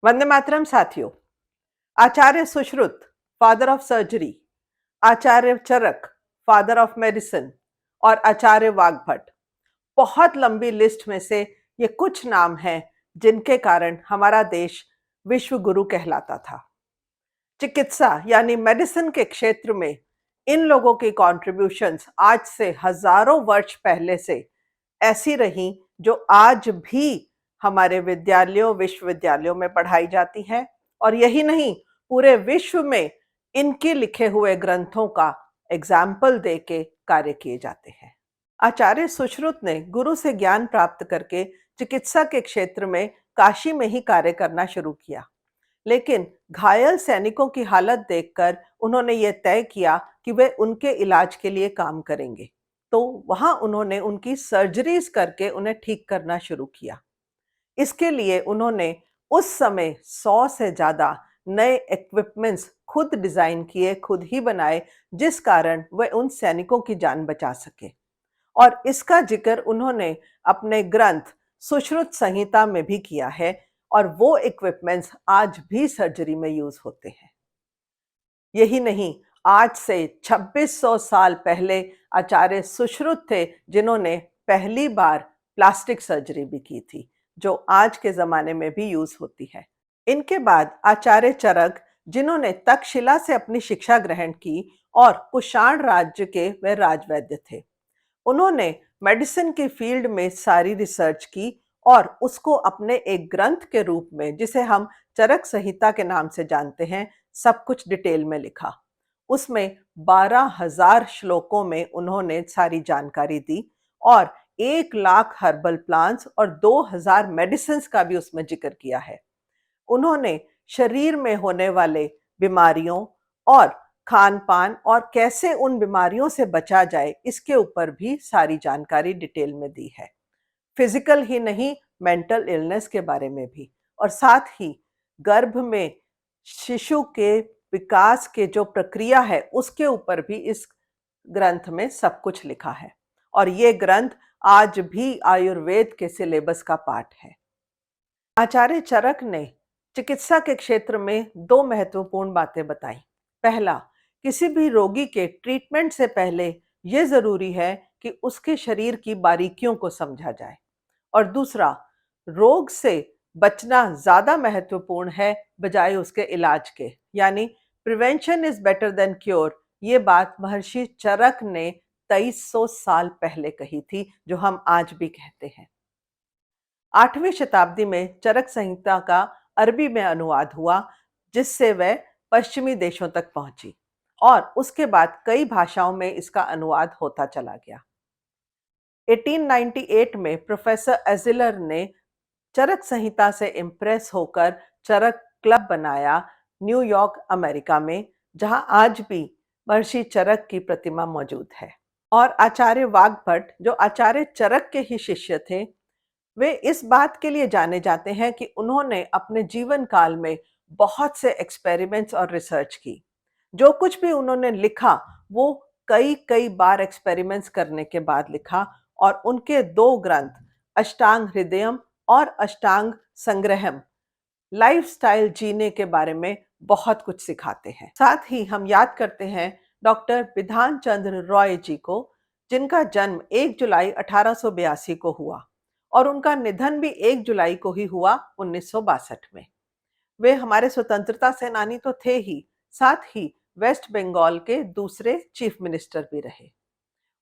वंदे मातरम साथियों। Acharya Sushruta, father of surgery, Acharya Charak, father of medicine और आचार्य वाग्भट, बहुत लंबी लिस्ट में से ये कुछ नाम हैं जिनके कारण हमारा देश विश्व गुरु कहलाता था। चिकित्सा यानी मेडिसिन के क्षेत्र में इन लोगों की कॉन्ट्रीब्यूशंस आज से हजारों वर्ष पहले से ऐसी रही जो आज भी हमारे विद्यालयों विश्वविद्यालयों में पढ़ाई जाती हैं। और यही नहीं, पूरे विश्व में इनके लिखे हुए ग्रंथों का एग्जाम्पल दे के कार्य किए जाते हैं। आचार्य सुश्रुत ने गुरु से ज्ञान प्राप्त करके चिकित्सा के क्षेत्र में काशी में ही कार्य करना शुरू किया। लेकिन घायल सैनिकों की हालत देखकर उन्होंने ये तय किया कि वे उनके इलाज के लिए काम करेंगे। तो वहां उन्होंने उनकी सर्जरीज करके उन्हें ठीक करना शुरू किया। इसके लिए उन्होंने उस समय 100 से ज्यादा नए इक्विपमेंट्स खुद डिजाइन किए, खुद ही बनाए, जिस कारण वे उन सैनिकों की जान बचा सके। और इसका जिक्र उन्होंने अपने ग्रंथ सुश्रुत संहिता में भी किया है। और वो इक्विपमेंट्स आज भी सर्जरी में यूज होते हैं। यही नहीं, आज से 2600 साल पहले आचार्य सुश्रुत थे जिन्होंने पहली बार प्लास्टिक सर्जरी भी की थी, जो आज के जमाने में भी यूज होती है। इनके बाद आचार्य चरक, जिन्होंने तक्षशिला से अपनी शिक्षा ग्रहण की और कुषाण राज्य के वे राजवैद्य थे। उन्होंने मेडिसिन की फील्ड में सारी रिसर्च की और उसको अपने एक ग्रंथ के रूप में, जिसे हम चरक संहिता के नाम से जानते हैं, सब कुछ डिटेल में लिखा। उसमें 12,000 श्लोकों में उन्होंने सारी जानकारी दी और 1 लाख हर्बल प्लांट्स और 2,000 मेडिसिन का भी उसमें जिक्र किया है। उन्होंने शरीर में होने वाले बीमारियों और खान पान और कैसे उन बीमारियों से बचा जाए, इसके ऊपर भी सारी जानकारी डिटेल में दी है। फिजिकल ही नहीं, मेंटल इलनेस के बारे में भी। और साथ ही गर्भ में शिशु के विकास के जो प्रक्रिया है उसके ऊपर भी इस ग्रंथ में सब कुछ लिखा है। और ये ग्रंथ आज भी आयुर्वेद के सिलेबस का पार्ट है। आचार्य चरक ने चिकित्सा के क्षेत्र में 2 महत्वपूर्ण बातें बताई। पहला, किसी भी रोगी के ट्रीटमेंट से पहले यह जरूरी है कि उसके शरीर की बारीकियों को समझा जाए। और दूसरा, रोग से बचना ज्यादा महत्वपूर्ण है बजाय उसके इलाज के, यानी prevention is better than cure. ये बात महर्षि चरक ने 2300 साल पहले कही थी, जो हम आज भी कहते हैं। 8वीं शताब्दी में चरक संहिता का अरबी में अनुवाद हुआ, जिससे वह पश्चिमी देशों तक पहुंची और उसके बाद कई भाषाओं में इसका अनुवाद होता चला गया। 1898 में प्रोफेसर एजिलर ने चरक संहिता से इम्प्रेस होकर चरक क्लब बनाया न्यूयॉर्क, अमेरिका में, जहां आज भी महर्षि चरक की प्रतिमा मौजूद है। और आचार्य वाग्भट, जो आचार्य चरक के ही शिष्य थे, वे इस बात के लिए जाने जाते हैं कि उन्होंने अपने जीवन काल में बहुत से एक्सपेरिमेंट्स और रिसर्च की। जो कुछ भी उन्होंने लिखा वो कई कई बार एक्सपेरिमेंट्स करने के बाद लिखा। और उनके 2 ग्रंथ अष्टांग हृदयम और अष्टांग संग्रहम लाइफस्टाइल जीने के बारे में बहुत कुछ सिखाते हैं। साथ ही हम याद करते हैं डॉक्टर बिधान चंद्र रॉय जी को, जिनका जन्म 1 जुलाई 1882 को हुआ और उनका निधन भी 1 जुलाई को ही हुआ 1962 में। वे हमारे स्वतंत्रता सेनानी तो थे ही, साथ ही वेस्ट बंगाल के दूसरे चीफ मिनिस्टर भी रहे।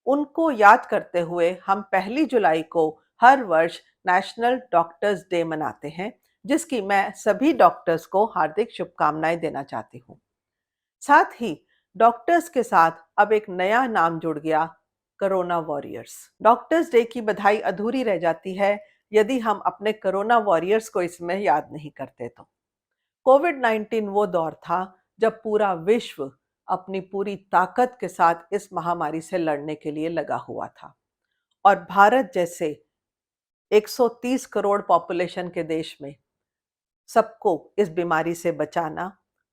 उनको याद करते हुए हम 1 जुलाई को हर वर्ष नेशनल डॉक्टर्स डे मनाते हैं, जिसकी मैं सभी डॉक्टर्स को हार्दिक शुभकामनाएं देना चाहती हूँ। साथ ही डॉक्टर्स के साथ अब एक नया नाम जुड़ गया, कोरोना वॉरियर्स। डॉक्टर्स डे की बधाई अधूरी रह जाती है यदि हम अपने कोरोना वॉरियर्स को इसमें याद नहीं करते तो। कोविड-19 वो दौर था जब पूरा विश्व अपनी पूरी ताकत के साथ इस महामारी से लड़ने के लिए लगा हुआ था। और भारत जैसे 130 करोड़ पॉपुलेशन के देश में सबको इस बीमारी से बचाना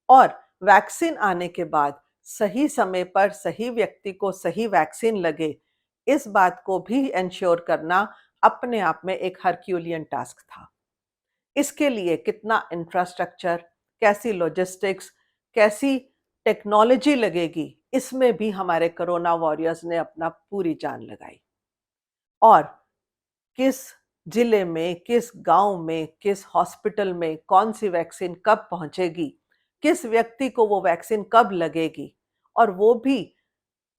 और वैक्सीन आने के बाद सही समय पर सही व्यक्ति को सही वैक्सीन लगे, इस बात को भी इंश्योर करना अपने आप में एक हरक्यूलियन टास्क था। इसके लिए कितना इंफ्रास्ट्रक्चर, कैसी लॉजिस्टिक्स, कैसी टेक्नोलॉजी लगेगी, इसमें भी हमारे कोरोना वॉरियर्स ने अपना पूरी जान लगाई। और किस जिले में, किस गांव में, किस हॉस्पिटल में कौन-सी वैक्सीन कब पहुंचेगी, किस व्यक्ति को वो वैक्सीन कब लगेगी, और वो भी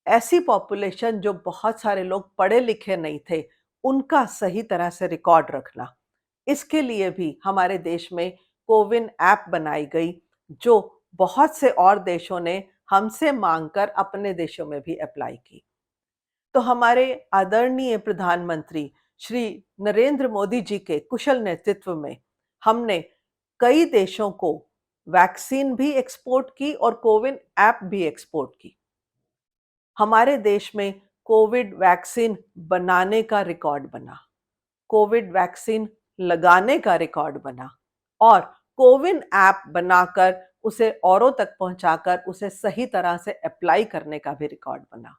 ऐसी पॉपुलेशन जो बहुत सारे लोग पढ़े-लिखे नहीं थे, उनका सही तरह से रिकॉर्ड रखना। इसके लिए भी हमारे देश में कोविन ऐप बनाई गई, जो बहुत से और देशों ने हमसे माँगकर अपने देशों में भी अप्लाई की। तो हमारे आदरणीय प्रधानमंत्री श्री नरेंद्र मोदी जी के कुशल नेतृत्व में हमने कई देशों को वैक्सीन भी एक्सपोर्ट की और कोविन ऐप भी एक्सपोर्ट की। हमारे देश में कोविड वैक्सीन बनाने का रिकॉर्ड बना, कोविड वैक्सीन लगाने का रिकॉर्ड बना, और कोविन ऐप बनाकर उसे औरों तक पहुंचाकर उसे सही तरह से अप्लाई करने का भी रिकॉर्ड बना।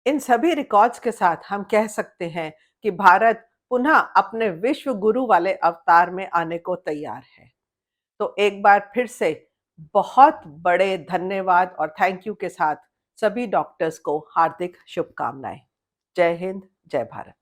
इन सभी रिकॉर्ड्स के साथ हम कह सकते हैं कि भारत पुनः अपने विश्व गुरु वाले अवतार में आने को तैयार है। तो एक बार फिर से बहुत बड़े धन्यवाद और थैंक यू के साथ सभी डॉक्टर्स को हार्दिक शुभकामनाएं। जय हिंद, जय भारत।